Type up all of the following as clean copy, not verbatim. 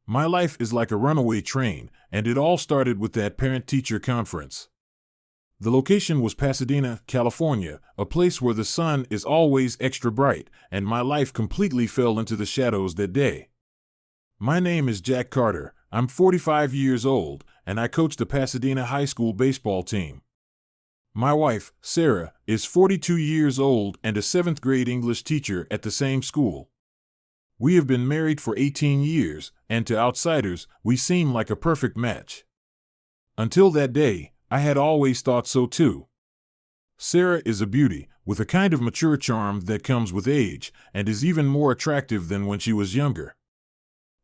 My life is like a runaway train, and it all started with that parent-teacher conference. The location was Pasadena, California, a place where the sun is always extra bright, and my life completely fell into the shadows that day. My name is Jack Carter, I'm 45 years old, and I coach the Pasadena High School baseball team. My wife, Sarah, is 42 years old and a 7th grade English teacher at the same school. We have been married for 18 years, and to outsiders, we seem like a perfect match. Until that day, I had always thought so too. Sarah is a beauty, with a kind of mature charm that comes with age, and is even more attractive than when she was younger.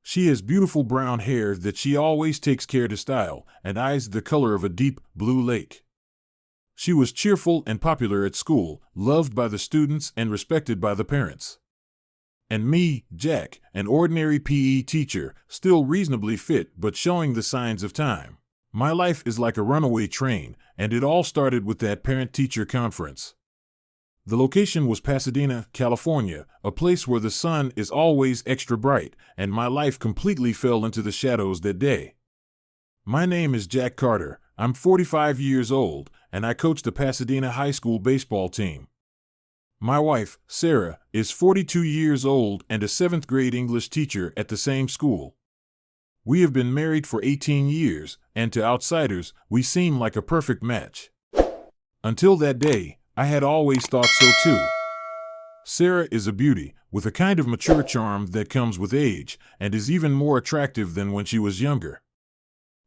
She has beautiful brown hair that she always takes care to style, and eyes the color of a deep blue lake. She was cheerful and popular at school, loved by the students and respected by the parents. And me, Jack, an ordinary PE teacher, still reasonably fit but showing the signs of time. My life is like a runaway train, and it all started with that parent-teacher conference. The location was Pasadena, California, a place where the sun is always extra bright, and my life completely fell into the shadows that day. My name is Jack Carter, I'm 45 years old, and I coach the Pasadena High School baseball team. My wife, Sarah, is 42 years old and a 7th grade English teacher at the same school. We have been married for 18 years, and to outsiders, we seem like a perfect match. Until that day, I had always thought so too. Sarah is a beauty, with a kind of mature charm that comes with age, and is even more attractive than when she was younger.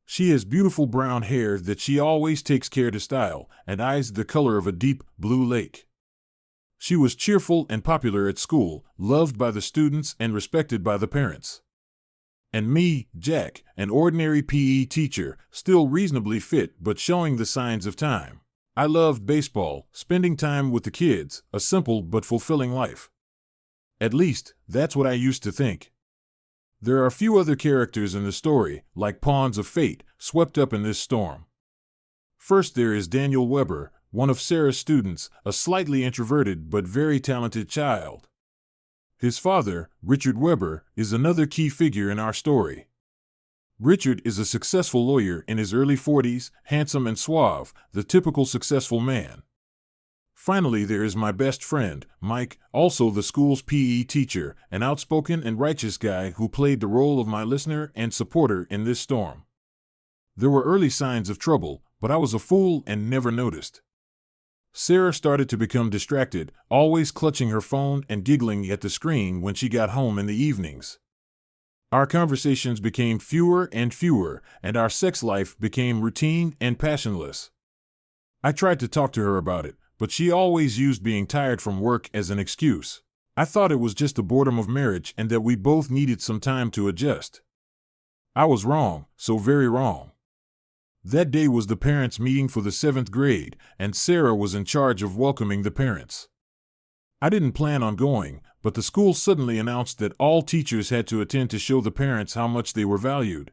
She has beautiful brown hair that she always takes care to style, and eyes the color of a deep blue lake. She was cheerful and popular at school, loved by the students and respected by the parents. And me, Jack, an ordinary PE teacher, still reasonably fit but showing the signs of time. I loved baseball, spending time with the kids, a simple but fulfilling life. At least, that's what I used to think. There are a few other characters in the story, like pawns of fate, swept up in this storm. First there is Daniel Weber, one of Sarah's students, a slightly introverted but very talented child. His father, Richard Weber, is another key figure in our story. Richard is a successful lawyer in his early 40s, handsome and suave, the typical successful man. Finally, there is my best friend, Mike, also the school's PE teacher, an outspoken and righteous guy who played the role of my listener and supporter in this storm. There were early signs of trouble, but I was a fool and never noticed. Sarah started to become distracted, always clutching her phone and giggling at the screen when she got home in the evenings. Our conversations became fewer and fewer, and our sex life became routine and passionless. I tried to talk to her about it, but she always used being tired from work as an excuse. I thought it was just the boredom of marriage and that we both needed some time to adjust. I was wrong, so very wrong. That day was the parents' meeting for the 7th grade, and Sarah was in charge of welcoming the parents. I didn't plan on going, but the school suddenly announced that all teachers had to attend to show the parents how much they were valued.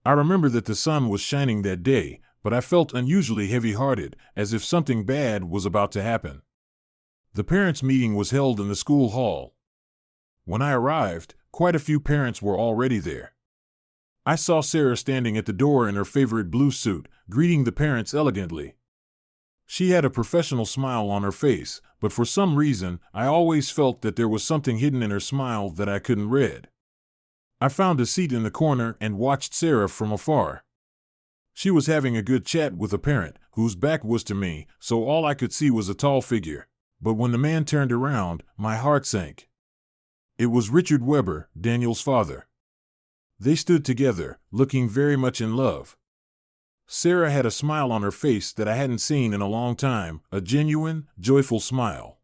I remember that the sun was shining that day, but I felt unusually heavy-hearted, as if something bad was about to happen. The parents' meeting was held in the school hall. When I arrived, quite a few parents were already there. I saw Sarah standing at the door in her favorite blue suit, greeting the parents elegantly. She had a professional smile on her face, but for some reason, I always felt that there was something hidden in her smile that I couldn't read. I found a seat in the corner and watched Sarah from afar. She was having a good chat with a parent, whose back was to me, so all I could see was a tall figure. But when the man turned around, my heart sank. It was Richard Weber, Daniel's father. They stood together, looking very much in love. Sarah had a smile on her face that I hadn't seen in a long time, a genuine, joyful smile.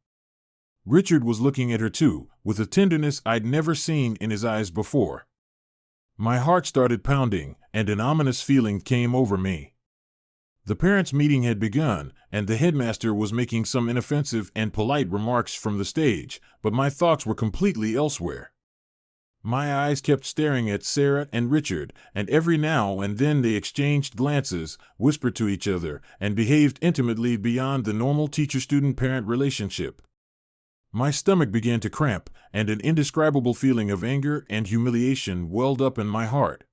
Richard was looking at her too, with a tenderness I'd never seen in his eyes before. My heart started pounding, and an ominous feeling came over me. The parents' meeting had begun, and the headmaster was making some inoffensive and polite remarks from the stage, but my thoughts were completely elsewhere. My eyes kept staring at Sarah and Richard, and every now and then they exchanged glances, whispered to each other, and behaved intimately beyond the normal teacher-student-parent relationship. My stomach began to cramp, and an indescribable feeling of anger and humiliation welled up in my heart.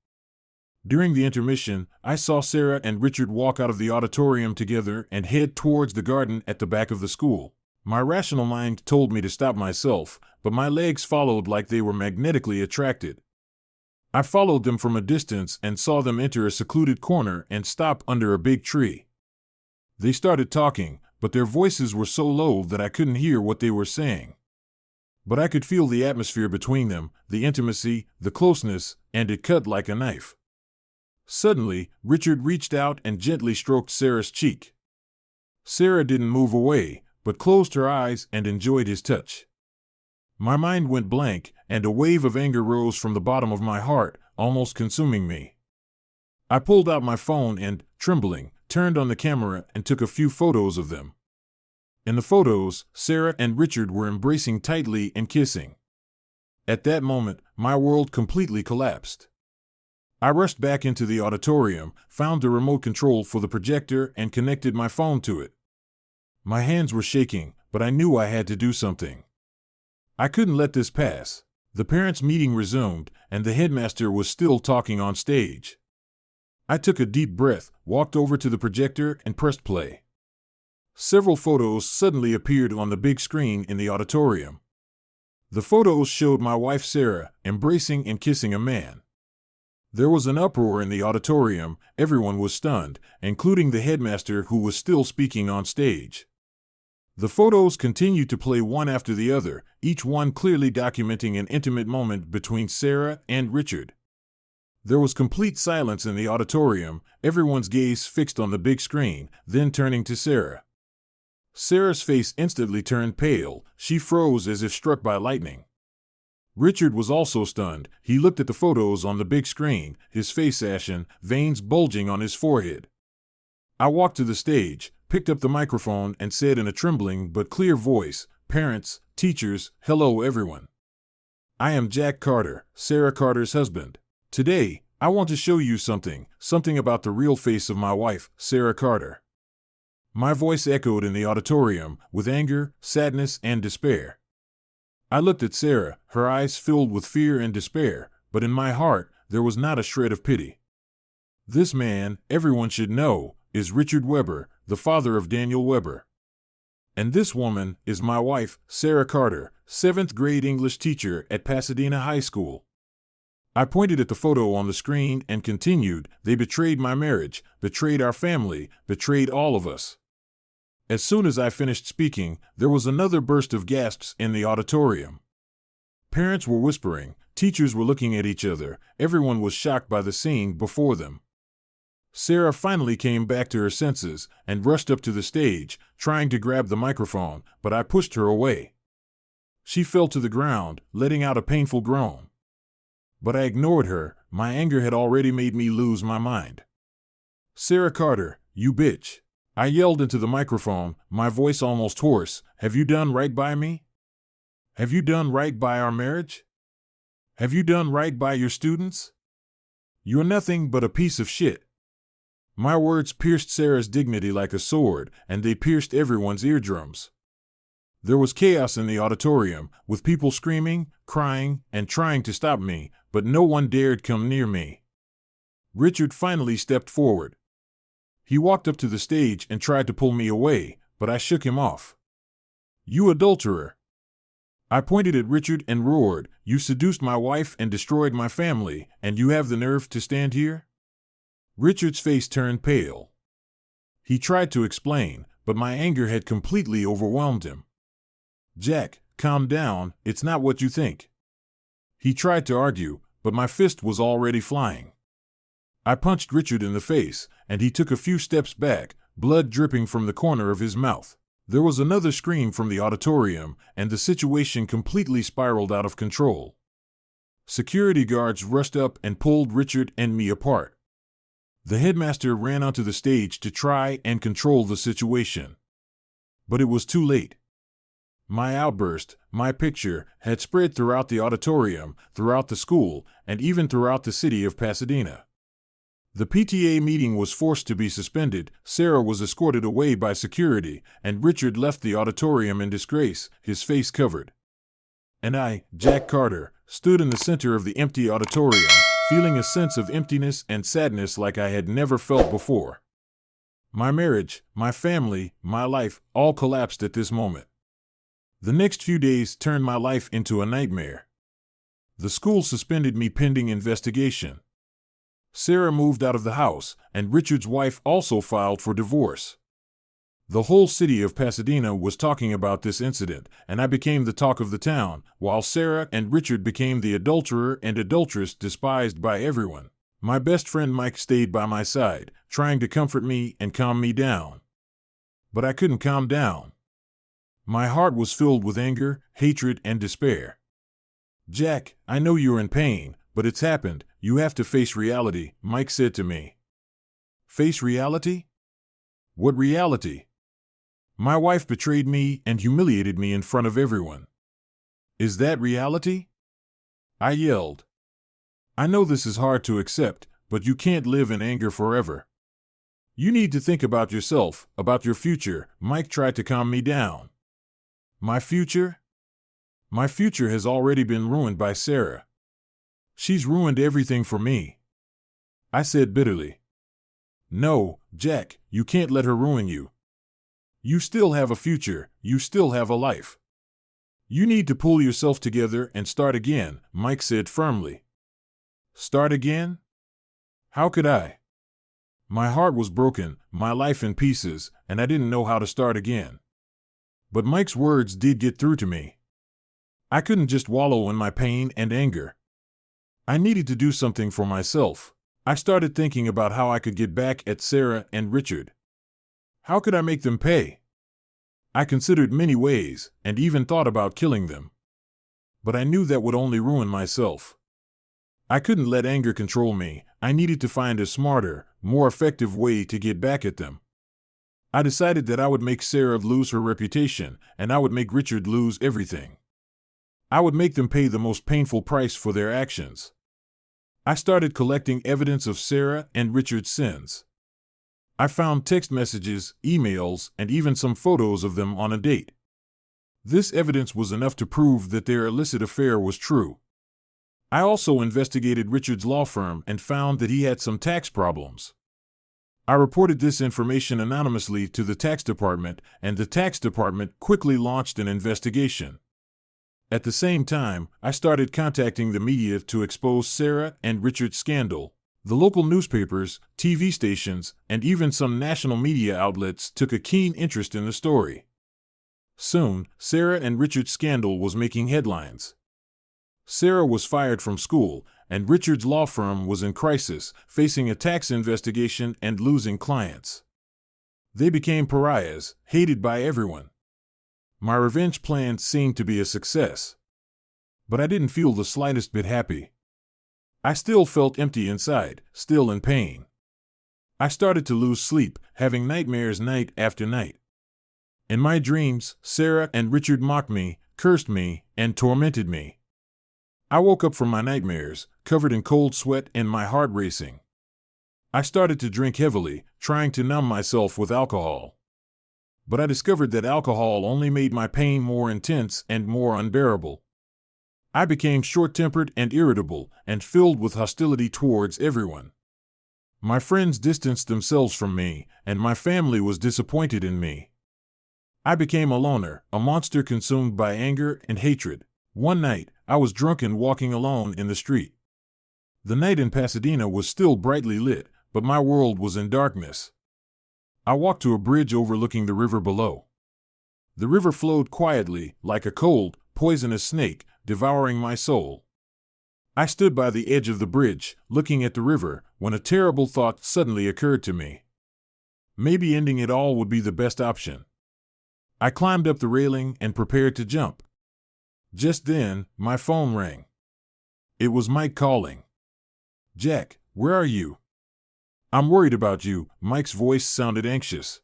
During the intermission, I saw Sarah and Richard walk out of the auditorium together and head towards the garden at the back of the school. My rational mind told me to stop myself, but my legs followed like they were magnetically attracted. I followed them from a distance and saw them enter a secluded corner and stop under a big tree. They started talking, but their voices were so low that I couldn't hear what they were saying. But I could feel the atmosphere between them, the intimacy, the closeness, and it cut like a knife. Suddenly, Richard reached out and gently stroked Sarah's cheek. Sarah didn't move away, but closed her eyes and enjoyed his touch. My mind went blank, and a wave of anger rose from the bottom of my heart, almost consuming me. I pulled out my phone and, trembling, turned on the camera and took a few photos of them. In the photos, Sarah and Richard were embracing tightly and kissing. At that moment, my world completely collapsed. I rushed back into the auditorium, found the remote control for the projector, and connected my phone to it. My hands were shaking, but I knew I had to do something. I couldn't let this pass. The parents' meeting resumed, and the headmaster was still talking on stage. I took a deep breath, walked over to the projector, and pressed play. Several photos suddenly appeared on the big screen in the auditorium. The photos showed my wife Sarah embracing and kissing a man. There was an uproar in the auditorium. Everyone was stunned, including the headmaster who was still speaking on stage. The photos continued to play one after the other, each one clearly documenting an intimate moment between Sarah and Richard. There was complete silence in the auditorium, everyone's gaze fixed on the big screen, then turning to Sarah. Sarah's face instantly turned pale. She froze as if struck by lightning. Richard was also stunned. He looked at the photos on the big screen, his face ashen, veins bulging on his forehead. I walked to the stage, picked up the microphone, and said in a trembling but clear voice, "Parents, teachers, hello everyone. I am Jack Carter, Sarah Carter's husband. Today, I want to show you something about the real face of my wife, Sarah Carter." My voice echoed in the auditorium, with anger, sadness, and despair. I looked at Sarah, her eyes filled with fear and despair, but in my heart, there was not a shred of pity. This man, everyone should know, is Richard Weber, the father of Daniel Weber. And this woman is my wife, Sarah Carter, 7th grade English teacher at Pasadena High School. I pointed at the photo on the screen and continued, "They betrayed my marriage, betrayed our family, betrayed all of us." As soon as I finished speaking, there was another burst of gasps in the auditorium. Parents were whispering, teachers were looking at each other, everyone was shocked by the scene before them. Sarah finally came back to her senses and rushed up to the stage, trying to grab the microphone, but I pushed her away. She fell to the ground, letting out a painful groan. But I ignored her. My anger had already made me lose my mind. "Sarah Carter, you bitch," I yelled into the microphone, my voice almost hoarse. "Have you done right by me? Have you done right by our marriage? Have you done right by your students? You're nothing but a piece of shit." My words pierced Sarah's dignity like a sword, and they pierced everyone's eardrums. There was chaos in the auditorium, with people screaming, crying, and trying to stop me, but no one dared come near me. Richard finally stepped forward. He walked up to the stage and tried to pull me away, but I shook him off. "You adulterer!" I pointed at Richard and roared, "You seduced my wife and destroyed my family, and you have the nerve to stand here?" Richard's face turned pale. He tried to explain, but my anger had completely overwhelmed him. "Jack, calm down, it's not what you think." He tried to argue, but my fist was already flying. I punched Richard in the face, and he took a few steps back, blood dripping from the corner of his mouth. There was another scream from the auditorium, and the situation completely spiraled out of control. Security guards rushed up and pulled Richard and me apart. The headmaster ran onto the stage to try and control the situation. But it was too late. My outburst, my picture, had spread throughout the auditorium, throughout the school, and even throughout the city of Pasadena. The PTA meeting was forced to be suspended, Sarah was escorted away by security, and Richard left the auditorium in disgrace, his face covered. And I, Jack Carter, stood in the center of the empty auditorium, feeling a sense of emptiness and sadness like I had never felt before. My marriage, my family, my life, all collapsed at this moment. The next few days turned my life into a nightmare. The school suspended me pending investigation. Sarah moved out of the house, and Richard's wife also filed for divorce. The whole city of Pasadena was talking about this incident, and I became the talk of the town, while Sarah and Richard became the adulterer and adulteress despised by everyone. My best friend Mike stayed by my side, trying to comfort me and calm me down. But I couldn't calm down. My heart was filled with anger, hatred, and despair. "Jack, I know you're in pain, but it's happened. You have to face reality," Mike said to me. Face reality? What reality? My wife betrayed me and humiliated me in front of everyone. Is that reality? I yelled. I know this is hard to accept, but you can't live in anger forever. You need to think about yourself, about your future. Mike tried to calm me down. My future? My future has already been ruined by Sarah. She's ruined everything for me. I said bitterly. No, Jack, you can't let her ruin you. You still have a future, you still have a life. You need to pull yourself together and start again, Mike said firmly. Start again? How could I? My heart was broken, my life in pieces, and I didn't know how to start again. But Mike's words did get through to me. I couldn't just wallow in my pain and anger. I needed to do something for myself. I started thinking about how I could get back at Sarah and Richard. How could I make them pay? I considered many ways, and even thought about killing them. But I knew that would only ruin myself. I couldn't let anger control me. I needed to find a smarter, more effective way to get back at them. I decided that I would make Sarah lose her reputation, and I would make Richard lose everything. I would make them pay the most painful price for their actions. I started collecting evidence of Sarah and Richard's sins. I found text messages, emails, and even some photos of them on a date. This evidence was enough to prove that their illicit affair was true. I also investigated Richard's law firm and found that he had some tax problems. I reported this information anonymously to the tax department, and the tax department quickly launched an investigation. At the same time, I started contacting the media to expose Sarah and Richard's scandal. The local newspapers, TV stations, and even some national media outlets took a keen interest in the story. Soon, Sarah and Richard's scandal was making headlines. Sarah was fired from school, and Richard's law firm was in crisis, facing a tax investigation and losing clients. They became pariahs, hated by everyone. My revenge plan seemed to be a success. But I didn't feel the slightest bit happy. I still felt empty inside, still in pain. I started to lose sleep, having nightmares night after night. In my dreams, Sarah and Richard mocked me, cursed me, and tormented me. I woke up from my nightmares, covered in cold sweat and my heart racing. I started to drink heavily, trying to numb myself with alcohol. But I discovered that alcohol only made my pain more intense and more unbearable. I became short-tempered and irritable, and filled with hostility towards everyone. My friends distanced themselves from me, and my family was disappointed in me. I became a loner, a monster consumed by anger and hatred. One night, I was drunk and walking alone in the street. The night in Pasadena was still brightly lit, but my world was in darkness. I walked to a bridge overlooking the river below. The river flowed quietly, like a cold, poisonous snake, devouring my soul. I stood by the edge of the bridge, looking at the river, when a terrible thought suddenly occurred to me. Maybe ending it all would be the best option. I climbed up the railing and prepared to jump. Just then, my phone rang. It was Mike calling. "Jack, where are you?" "I'm worried about you," Mike's voice sounded anxious.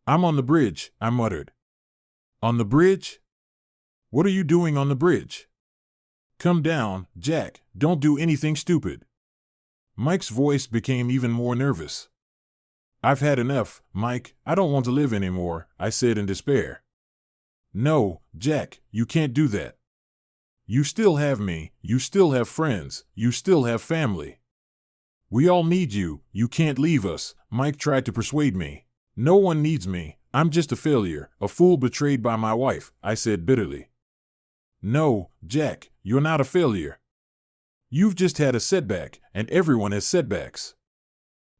"I'm on the bridge," I muttered. "On the bridge? What are you doing on the bridge?" "Come down, Jack, don't do anything stupid." Mike's voice became even more nervous. "I've had enough, Mike. I don't want to live anymore," I said in despair. "No, Jack, you can't do that. You still have me, you still have friends, you still have family. We all need you, you can't leave us," Mike tried to persuade me. "No one needs me, I'm just a failure, a fool betrayed by my wife," I said bitterly. "No, Jack, you're not a failure. You've just had a setback, and everyone has setbacks.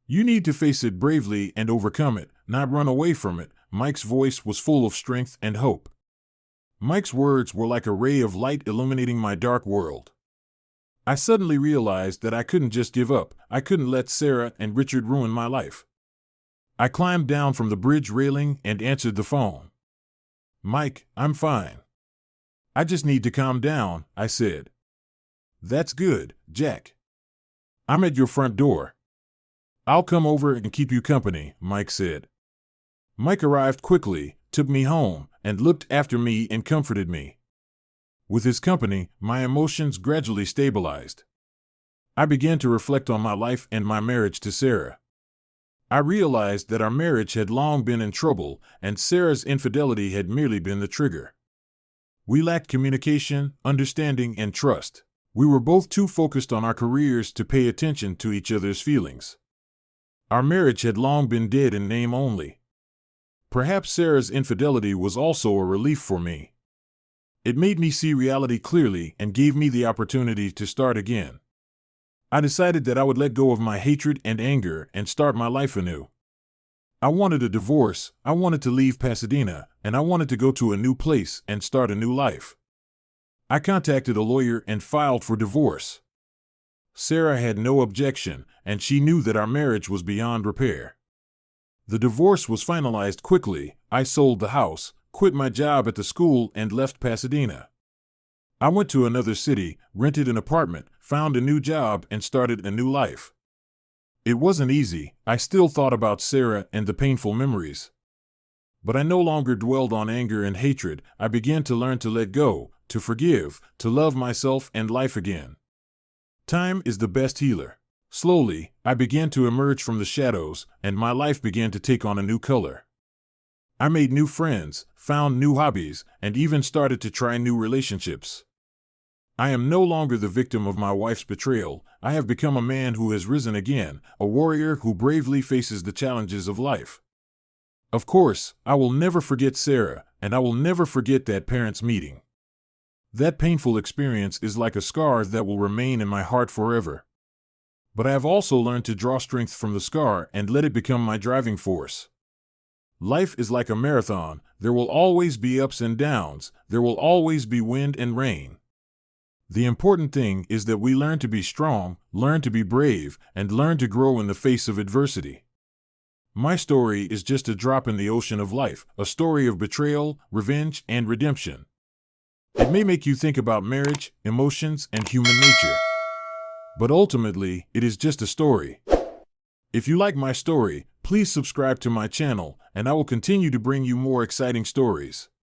You need to face it bravely and overcome it, not run away from it." Mike's voice was full of strength and hope. Mike's words were like a ray of light illuminating my dark world. I suddenly realized that I couldn't just give up. I couldn't let Sarah and Richard ruin my life. I climbed down from the bridge railing and answered the phone. "Mike, I'm fine. I just need to calm down," I said. "That's good, Jack. I'm at your front door. I'll come over and keep you company," Mike said. Mike arrived quickly, took me home, and looked after me and comforted me. With his company, my emotions gradually stabilized. I began to reflect on my life and my marriage to Sarah. I realized that our marriage had long been in trouble, and Sarah's infidelity had merely been the trigger. We lacked communication, understanding, and trust. We were both too focused on our careers to pay attention to each other's feelings. Our marriage had long been dead in name only. Perhaps Sarah's infidelity was also a relief for me. It made me see reality clearly and gave me the opportunity to start again. I decided that I would let go of my hatred and anger and start my life anew. I wanted a divorce, I wanted to leave Pasadena, and I wanted to go to a new place and start a new life. I contacted a lawyer and filed for divorce. Sarah had no objection, and she knew that our marriage was beyond repair. The divorce was finalized quickly. I sold the house, quit my job at the school, and left Pasadena. I went to another city, rented an apartment, found a new job, and started a new life. It wasn't easy. I still thought about Sarah and the painful memories. But I no longer dwelled on anger and hatred. I began to learn to let go, to forgive, to love myself and life again. Time is the best healer. Slowly, I began to emerge from the shadows, and my life began to take on a new color. I made new friends, found new hobbies, and even started to try new relationships. I am no longer the victim of my wife's betrayal. I have become a man who has risen again, a warrior who bravely faces the challenges of life. Of course, I will never forget Sarah, and I will never forget that parents' meeting. That painful experience is like a scar that will remain in my heart forever. But I have also learned to draw strength from the scar and let it become my driving force. Life is like a marathon. There will always be ups and downs. There will always be wind and rain. The important thing is that we learn to be strong, learn to be brave, and learn to grow in the face of adversity. My story is just a drop in the ocean of life, a story of betrayal, revenge, and redemption. It may make you think about marriage, emotions, and human nature. But ultimately, it is just a story. If you like my story, please subscribe to my channel, and I will continue to bring you more exciting stories.